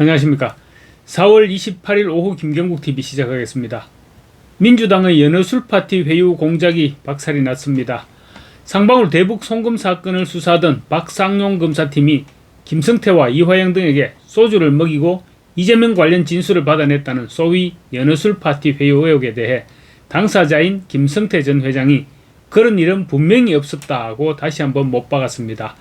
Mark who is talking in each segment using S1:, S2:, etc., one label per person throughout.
S1: 안녕하십니까. 4월 28일 오후 김경국TV 시작하겠습니다. 민주당의 연어술파티 회의 후 공작이 박살이 났습니다. 상방울 대북 송금 사건을 수사하던 박상용 검사팀이 김성태와 이화영 등에게 소주를 먹이고 이재명 관련 진술을 받아냈다는 소위 연어술파티 회의 의혹에 대해 당사자인 김성태 전 회장이 그런 일은 분명히 없었다고 다시 한번 못 박았습니다.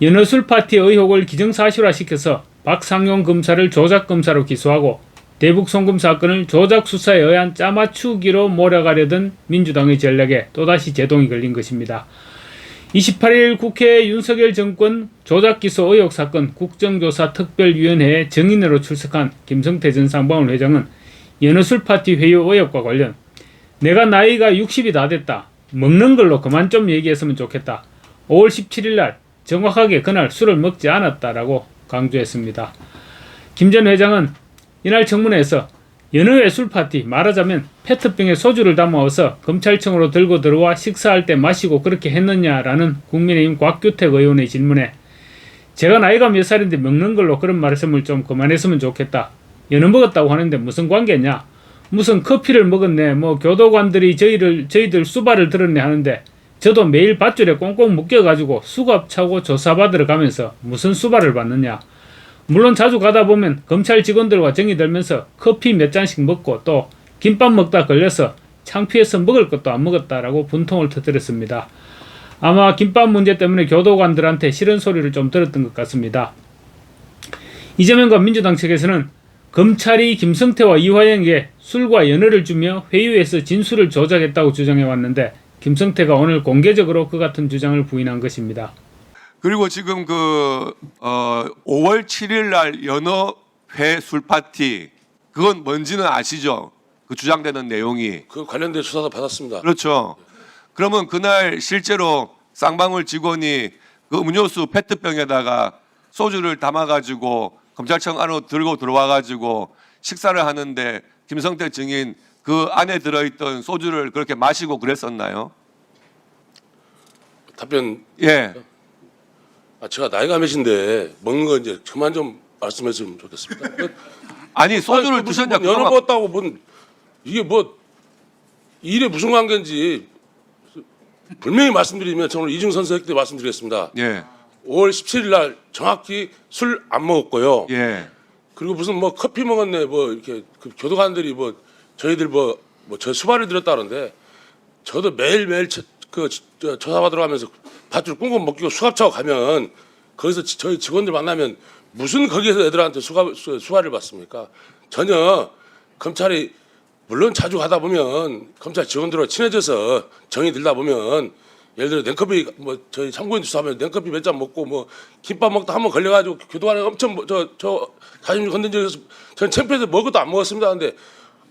S1: 연어술파티 의혹을 기정사실화시켜서 박상용 검사를 조작검사로 기소하고 대북송금 사건을 조작수사에 의한 짜맞추기로 몰아가려던 민주당의 전략에 또다시 제동이 걸린 것입니다. 28일 국회 윤석열 정권 조작기소 의혹 사건 국정조사 특별위원회에 증인으로 출석한 김성태 전 상방울 회장은 연어술파티 회의 의혹과 관련 내가 나이가 60이 다 됐다. 먹는 걸로 그만 좀 얘기했으면 좋겠다. 5월 17일 날 정확하게 그날 술을 먹지 않았다라고 강조했습니다. 김 전 회장은 이날 청문회에서 연어회 술파티, 말하자면 페트병에 소주를 담아와서 검찰청으로 들고 들어와 식사할 때 마시고 그렇게 했느냐라는 국민의힘 곽규택 의원의 질문에 제가 나이가 몇 살인데 먹는 걸로 그런 말씀을 좀 그만했으면 좋겠다. 연어 먹었다고 하는데 무슨 관계냐? 무슨 커피를 먹었네. 뭐 교도관들이 저희들 수발을 들었네 하는데 저도 매일 밧줄에 꽁꽁 묶여가지고 수갑 차고 조사받으러 가면서 무슨 수발을 받느냐. 물론 자주 가다 보면 검찰 직원들과 정이 들면서 커피 몇 잔씩 먹고 또 김밥 먹다 걸려서 창피해서 먹을 것도 안 먹었다라고 분통을 터뜨렸습니다. 아마 김밥 문제 때문에 교도관들한테 싫은 소리를 좀 들었던 것 같습니다. 이재명과 민주당 측에서는 검찰이 김성태와 이화영에게 술과 연어를 주며 회유에서 진술을 조작했다고 주장해왔는데 김성태가 오늘 공개적으로 그 같은 주장을 부인한 것입니다.
S2: 그리고 지금 5월 7일 날 연어회 술파티 그건 뭔지는 아시죠? 그 주장되는 내용이.
S3: 그 관련된 수사도 받았습니다.
S2: 그렇죠. 그러면 그날 실제로 쌍방울 직원이 그 음료수 페트병에다가 소주를 담아가지고 검찰청 안으로 들고 들어와가지고 식사를 하는데 김성태 증인 그 안에 들어있던 소주를 그렇게 마시고 그랬었나요?
S3: 답변.
S2: 예.
S3: 제가 나이가 몇인데 먹는 거 이제 그만 좀 말씀해주면 좋겠습니다.
S2: 아니 소주를 드셨냐?
S3: 연어 먹었다고 이게 뭐 일에 무슨 관계인지 분명히 말씀드리면 저는 이중선서했기 때문에 말씀드리겠습니다.
S2: 예.
S3: 5월 17일 날 정확히 술 안 먹었고요.
S2: 예.
S3: 그리고 무슨 뭐 커피 먹었네 뭐 이렇게 그 교도관들이 뭐 저희들 저 수발을 들었다는데 저도 매일매일 조사받으러 가면서 밧줄 꽁꽁 먹기고 수갑 차고 가면 거기서 저희 직원들 만나면 무슨 거기에서 애들한테 수발을 받습니까? 전혀 검찰이 물론 자주 가다 보면 검찰 직원들과 친해져서 정이 들다 보면 예를 들어 냉커피 뭐 저희 참고인 수사하면 냉커피 몇 잔 먹고 뭐 김밥 먹다 한번 걸려가지고 교도관에 엄청 저 자존심 건든 적이 있어서 저는 창피해서 먹을 것도 안 먹었습니다. 근데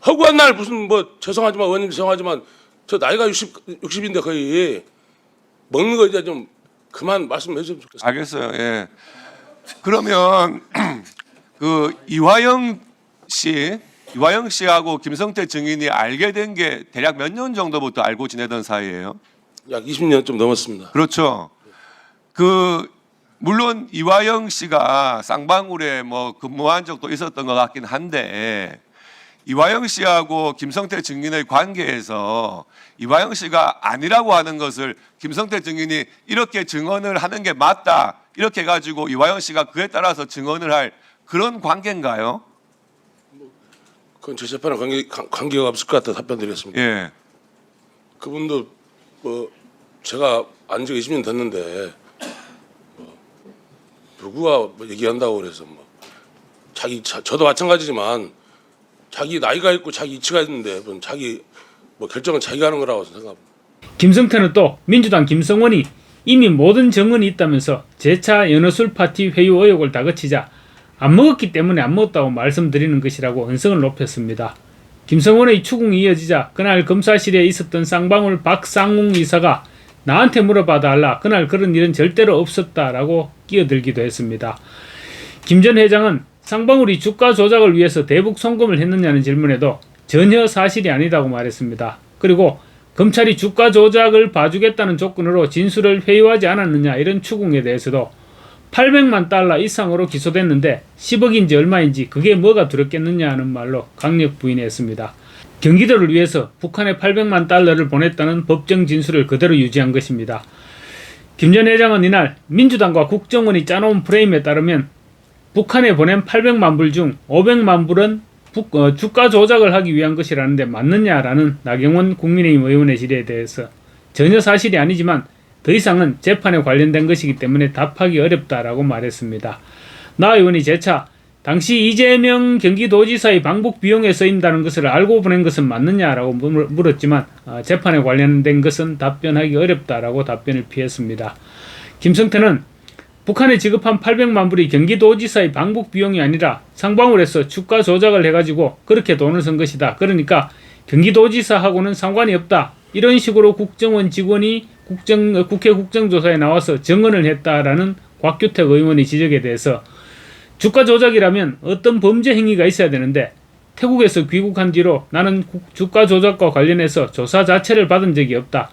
S3: 허구한 날 무슨 뭐 죄송하지만 의원님 죄송하지만 저 나이가 60인데 거의 먹는 거 이제 좀 그만 말씀해 주시면 좋겠습니다.
S2: 알겠어요. 예. 그러면 그 이화영 씨하고 김성태 증인이 알게 된 게 대략 몇 년 정도부터 알고 지내던 사이예요?
S3: 약 20년 좀 넘었습니다.
S2: 그렇죠. 물론 이화영 씨가 쌍방울에 뭐 근무한 적도 있었던 것 같긴 한데 이화영 씨하고 김성태 증인의 관계에서 이화영 씨가 아니라고 하는 것을 김성태 증인이 이렇게 증언을 하는 게 맞다 이렇게 가지고 이화영 씨가 그에 따라서 증언을 할 그런 관계인가요?
S3: 그건 제 재판에 관계가 없을 것 같아 답변드리겠습니다.
S2: 예.
S3: 그분도 뭐 제가 안 지가 20년 됐는데 누구가 뭐 얘기한다고 그래서 뭐 저도 마찬가지지만 자기 나이가 있고 자기 이치가 있는데 자기 뭐 결정은 자기가 하는 거라고 생각합니다.
S1: 김성태는 또 민주당 김성원이 이미 모든 정언이 있다면서 재차 연어술파티 회의 의혹을 다그치자 안 먹었기 때문에 안 먹었다고 말씀드리는 것이라고 언성을 높였습니다. 김성원의 추궁이 이어지자 그날 검사실에 있었던 쌍방울 박상웅 이사가 나한테 물어봐 달라. 그날 그런 일은 절대로 없었다라고 끼어들기도 했습니다. 김 전 회장은 쌍방울이 주가 조작을 위해서 대북 송금을 했느냐는 질문에도 전혀 사실이 아니다고 말했습니다. 그리고 검찰이 주가 조작을 봐주겠다는 조건으로 진술을 회유하지 않았느냐 이런 추궁에 대해서도 800만 달러 이상으로 기소됐는데 10억인지 얼마인지 그게 뭐가 두렵겠느냐 하는 말로 강력 부인했습니다. 경기도를 위해서 북한에 800만 달러를 보냈다는 법정 진술을 그대로 유지한 것입니다. 김 전 회장은 이날 민주당과 국정원이 짜놓은 프레임에 따르면 북한에 보낸 800만 불 중 500만 불은 주가 조작을 하기 위한 것이라는데 맞느냐라는 나경원 국민의힘 의원의 질의에 대해서 전혀 사실이 아니지만 더 이상은 재판에 관련된 것이기 때문에 답하기 어렵다라고 말했습니다. 나 의원이 재차 당시 이재명 경기도지사의 방북 비용에 쓰인다는 것을 알고 보낸 것은 맞느냐라고 물었지만 재판에 관련된 것은 답변하기 어렵다라고 답변을 피했습니다. 김성태는 북한에 지급한 800만 불이 경기도지사의 방북 비용이 아니라 상방울에서 주가 조작을 해가지고 그렇게 돈을 쓴 것이다. 그러니까 경기도지사하고는 상관이 없다. 이런 식으로 국정원 직원이 국회 국정조사에 나와서 증언을 했다라는 곽규택 의원의 지적에 대해서 주가 조작이라면 어떤 범죄 행위가 있어야 되는데 태국에서 귀국한 뒤로 나는 주가 조작과 관련해서 조사 자체를 받은 적이 없다.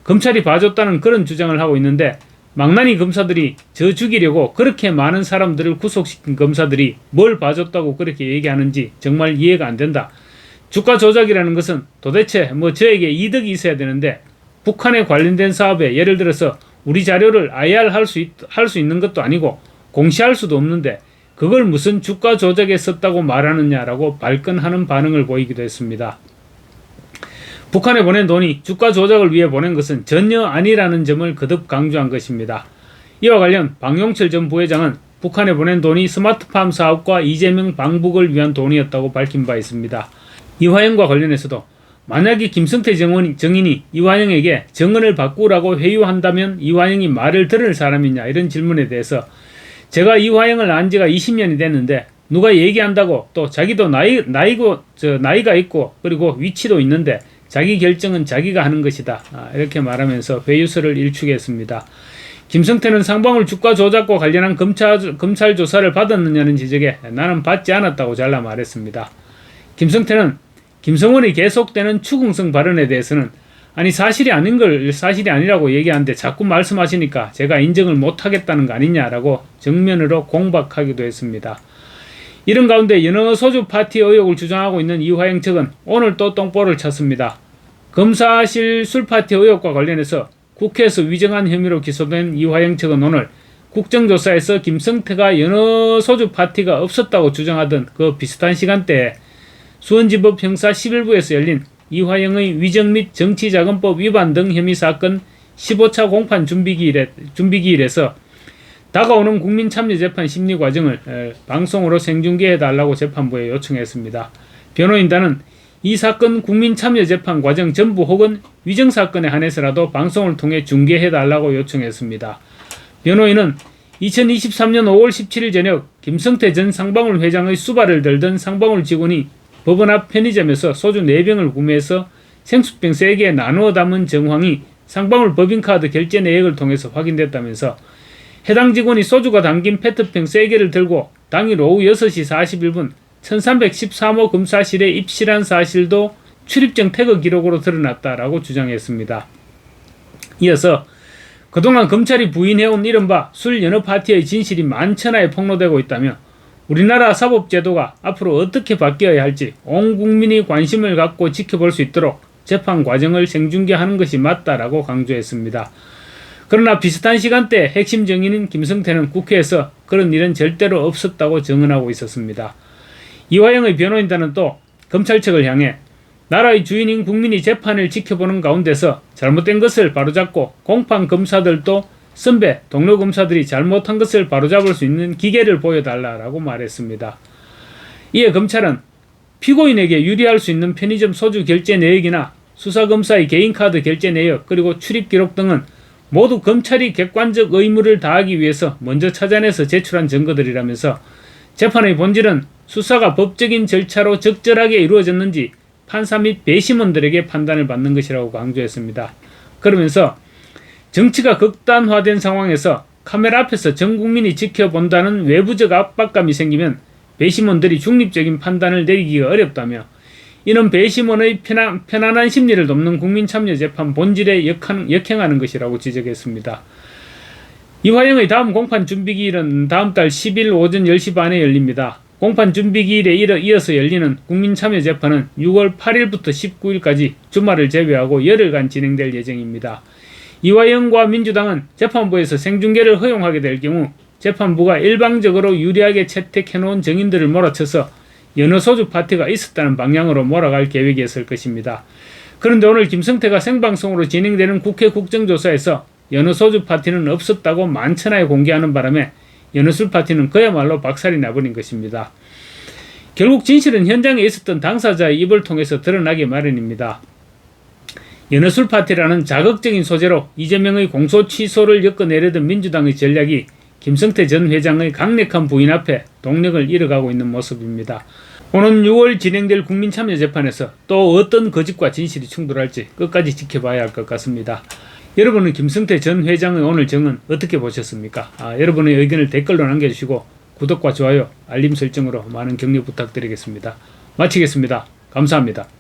S1: 검찰이 봐줬다는 그런 주장을 하고 있는데 망나니 검사들이 저 죽이려고 그렇게 많은 사람들을 구속시킨 검사들이 뭘 봐줬다고 그렇게 얘기하는지 정말 이해가 안 된다. 주가 조작이라는 것은 도대체 저에게 이득이 있어야 되는데 북한에 관련된 사업에 예를 들어서 우리 자료를 IR 할 수 있는 것도 아니고 공시할 수도 없는데 그걸 무슨 주가 조작에 썼다고 말하느냐라고 발끈하는 반응을 보이기도 했습니다. 북한에 보낸 돈이 주가 조작을 위해 보낸 것은 전혀 아니라는 점을 거듭 강조한 것입니다. 이와 관련 방용철 전 부회장은 북한에 보낸 돈이 스마트팜 사업과 이재명 방북을 위한 돈이었다고 밝힌 바 있습니다. 이화영과 관련해서도 만약에 김성태 정인이 이화영에게 정언을 바꾸라고 회유한다면 이화영이 말을 들을 사람이냐 이런 질문에 대해서 제가 이화영을 안 지가 20년이 됐는데 누가 얘기한다고 또 자기도 나이가 있고 그리고 위치도 있는데 자기 결정은 자기가 하는 것이다. 이렇게 말하면서 회유서를 일축했습니다. 김성태는 상방울 주가 조작과 관련한 검찰 조사를 받았느냐는 지적에 나는 받지 않았다고 잘라 말했습니다. 김성태는 김성원이 계속되는 추궁성 발언에 대해서는 아니 사실이 아닌 걸 사실이 아니라고 얘기하는데 자꾸 말씀하시니까 제가 인정을 못하겠다는 거 아니냐라고 정면으로 공박하기도 했습니다. 이런 가운데 연어소주 파티 의혹을 주장하고 있는 이화영 측은 오늘 또 똥볼을 쳤습니다. 검사실 술파티 의혹과 관련해서 국회에서 위정한 혐의로 기소된 이화영 측은 오늘 국정조사에서 김성태가 연어소주 파티가 없었다고 주장하던 그 비슷한 시간대에 수원지법 형사 11부에서 열린 이화영의 위정 및 정치자금법 위반 등 혐의 사건 15차 공판 준비기일에서 다가오는 국민참여재판 심리 과정을 방송으로 생중계해달라고 재판부에 요청했습니다. 변호인단은 이 사건 국민참여재판 과정 전부 혹은 위정사건에 한해서라도 방송을 통해 중계해달라고 요청했습니다. 변호인은 2023년 5월 17일 저녁 김성태 전 상방울 회장의 수발을 들던 상방울 직원이 법원 앞 편의점에서 소주 4병을 구매해서 생수병 3개에 나누어 담은 정황이 상방울 법인카드 결제 내역을 통해서 확인됐다면서 해당 직원이 소주가 담긴 페트병 3개를 들고 당일 오후 6시 41분 1313호 검사실에 입실한 사실도 출입증 태그 기록으로 드러났다라고 주장했습니다. 이어서 그동안 검찰이 부인해온 이른바 술 연어 파티의 진실이 만천하에 폭로되고 있다며 우리나라 사법제도가 앞으로 어떻게 바뀌어야 할지 온 국민이 관심을 갖고 지켜볼 수 있도록 재판 과정을 생중계하는 것이 맞다라고 강조했습니다. 그러나 비슷한 시간대 핵심 증인인 김성태는 국회에서 그런 일은 절대로 없었다고 증언하고 있었습니다. 이화영의 변호인단은 또 검찰 측을 향해 나라의 주인인 국민이 재판을 지켜보는 가운데서 잘못된 것을 바로잡고 공판 검사들도 선배, 동료 검사들이 잘못한 것을 바로잡을 수 있는 기계를 보여달라고 말했습니다. 이에 검찰은 피고인에게 유리할 수 있는 편의점 소주 결제 내역이나 수사검사의 개인카드 결제 내역 그리고 출입기록 등은 모두 검찰이 객관적 의무를 다하기 위해서 먼저 찾아내서 제출한 증거들이라면서 재판의 본질은 수사가 법적인 절차로 적절하게 이루어졌는지 판사 및 배심원들에게 판단을 받는 것이라고 강조했습니다. 그러면서 정치가 극단화된 상황에서 카메라 앞에서 전 국민이 지켜본다는 외부적 압박감이 생기면 배심원들이 중립적인 판단을 내리기가 어렵다며 이는 배심원의 편안한 심리를 돕는 국민참여재판 본질에 역행하는 것이라고 지적했습니다. 이화영의 다음 공판 준비기일은 다음 달 10일 오전 10시 반에 열립니다. 공판 준비기일에 이어서 열리는 국민참여재판은 6월 8일부터 19일까지 주말을 제외하고 열흘간 진행될 예정입니다. 이화영과 민주당은 재판부에서 생중계를 허용하게 될 경우 재판부가 일방적으로 유리하게 채택해놓은 증인들을 몰아쳐서 연어소주 파티가 있었다는 방향으로 몰아갈 계획이었을 것입니다. 그런데 오늘 김성태가 생방송으로 진행되는 국회 국정조사에서 연어소주 파티는 없었다고 만천하에 공개하는 바람에 연어술 파티는 그야말로 박살이 나버린 것입니다. 결국 진실은 현장에 있었던 당사자의 입을 통해서 드러나기 마련입니다. 연어술 파티라는 자극적인 소재로 이재명의 공소 취소를 엮어내려던 민주당의 전략이 김성태 전 회장의 강력한 부인 앞에 동력을 잃어가고 있는 모습입니다. 오는 6월 진행될 국민참여재판에서 또 어떤 거짓과 진실이 충돌할지 끝까지 지켜봐야 할 것 같습니다. 여러분은 김성태 전 회장의 오늘 정은 어떻게 보셨습니까? 여러분의 의견을 댓글로 남겨주시고 구독과 좋아요, 알림 설정으로 많은 격려 부탁드리겠습니다. 마치겠습니다. 감사합니다.